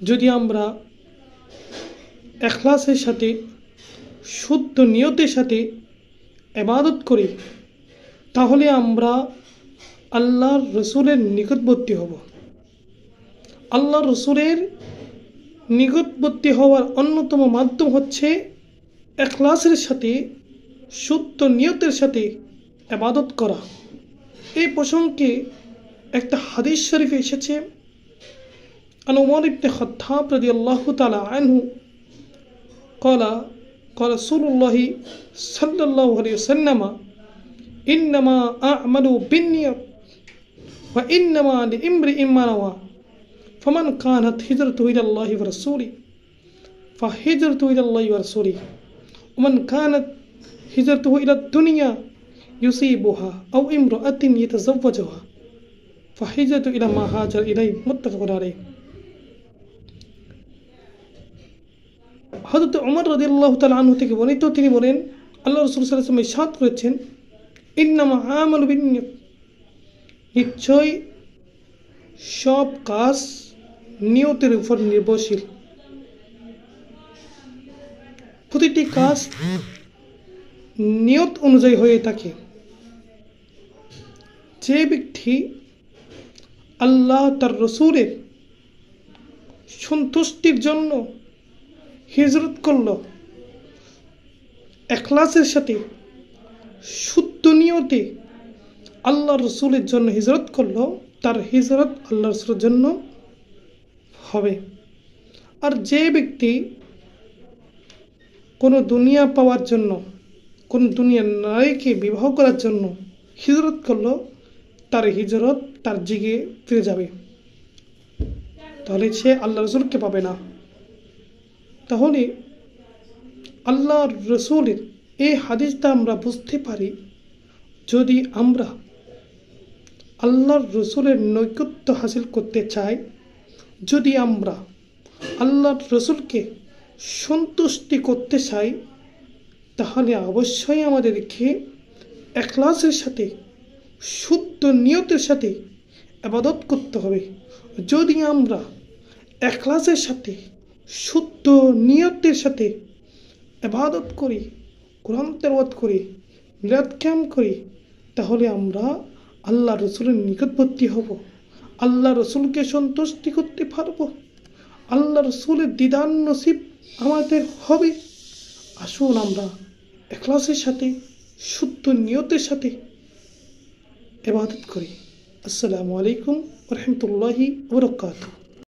যদি আমরা ইখলাসের সাথে শুদ্ধ নিয়তের সাথে ইবাদত করি তাহলে আমরা আল্লাহর রসুলের নিকটবর্তী হব। আল্লাহর রসুলের নিকটবর্তী হওয়ার অন্যতম মাধ্যম হচ্ছে ইখলাসের সাথে শুদ্ধ নিয়তের সাথে ইবাদত করা। এই প্রসঙ্গে একটা হাদিস শরীফে এসেছে, আন উমর ইবনে খাত্তাব রাদিয়াল্লাহু তাআলা আনহু قال رسول الله صلى الله عليه وسلم إنما أعمل بالنيات وإنما لامرئ ما نوى فمن كانت هجرته إلى الله ورسوله فهجرته إلى الله ورسوله ومن كانت هجرته إلى الدنيا يصيبها أو امرأة يتزوجها فهجرته إلى ما هاجر إليه متفق عليه। হযরত ওমর রাদিয়াল্লাহু তাআলা আনহু থেকে বর্ণিত, তিনি বলেন আল্লাহ রাসূল সাল্লাল্লাহু আলাইহি ওয়াসাল্লাম ইরশাদ করেছেন, ইন্নামা আমালু বিন্নিয়াত, নিশ্চয় সব কাজ নিয়তের উপর নির্ভরশীল। প্রতিটি কাজ নিয়ত অনুযায়ী হয়ে থাকে। যে ব্যক্তি আল্লাহ তার রসুলের সন্তুষ্টির জন্য হিজরত করল, ইখলাসের সাথে শুদ্ধ নিয়তে আল্লাহ রসুলের জন্য হিজরত করল, তার হিজরত আল্লাহ রসুলের জন্য হবে। আর যে ব্যক্তি কোনো দুনিয়া পাওয়ার জন্য, কোনো দুনিয়ার নারীকে বিবাহ করার জন্য হিজরত করল, তার হিজরত তার জিগে ফিরে যাবে, তাহলে সে আল্লাহ রসুলকে পাবে না। তাহলে আল্লাহ রসুলের এই হাদিসটা আমরা বুঝতে পারি, যদি আমরা আল্লাহর রসুলের নৈকট্য হাসিল করতে চাই, যদি আমরা আল্লাহর রসুলকে সন্তুষ্টি করতে চাই, তাহলে অবশ্যই আমাদেরকে ইখলাসের সাথে শুদ্ধ নিয়তের সাথে ইবাদত করতে হবে। যদি আমরা ইখলাসের সাথে শুদ্ধ নিয়তের সাথে ইবাদত করি, কোরআন তেলাওয়াত করি, মিলাদ কিয়াম করি, তাহলে আমরা আল্লাহ রসুলের নিকটবর্তী হব, আল্লাহ রসুলকে সন্তুষ্টি করতে পারব, আল্লাহ রসুলের দিদার নসিব আমাদের হবে। আসুন আমরা ইখলাসের সাথে শুদ্ধ নিয়তের সাথে ইবাদত করি। আসসালামু আলাইকুম ওয়া রাহমাতুল্লাহি ওয়া বারাকাতুহু।